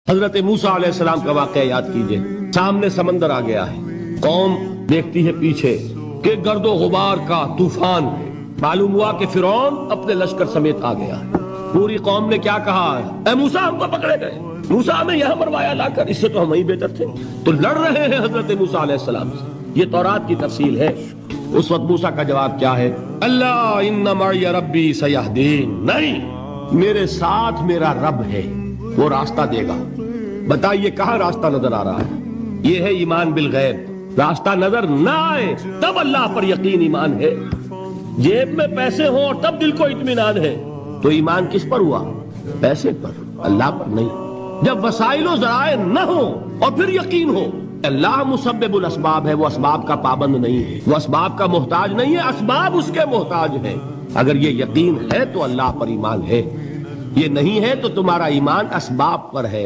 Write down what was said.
हजरत मूसा अलैहिस्सलाम का वाकया याद कीजिए। सामने समंदर आ गया है, कौम देखती है पीछे कि गर्दो गुबार का तूफान है। मालूम हुआ कि फिरौन अपने लश्कर समेत आ गया है। पूरी कौम ने क्या कहा, ऐ मूसा हमको पकड़े गए, मूसा हमें यहां मरवाया लाकर, इससे तो हम ही बेहतर थे। तो लड़ रहे हैं हजरत मूसा अलैहिस्सलाम से। ये तौरात की तफसील है। उस वक्त मूसा का जवाब क्या है, अल्लाह इन्ना मई रब्बी सयहदीन, नहीं, मेरे साथ मेरा रब है, वो रास्ता देगा। बताइए कहां रास्ता नजर आ रहा है? ये है ईमान बिल गैब। रास्ता नजर ना आए तब अल्लाह पर यकीन ईमान है। जेब में पैसे हो और तब दिल को इत्मीनान है, तो ईमान किस पर हुआ? पैसे पर, अल्लाह पर नहीं। जब वसाइलो जराए न हो और फिर यकीन हो, अल्लाह मुसब्बिबुल अस्बाब है, वो असबाब का पाबंद नहीं है, वो असबाब का मोहताज नहीं है, असबाब उसके मोहताज है। अगर ये यकीन है तो अल्लाह पर ईमान है, ये नहीं है तो तुम्हारा ईमान असबाब पर है।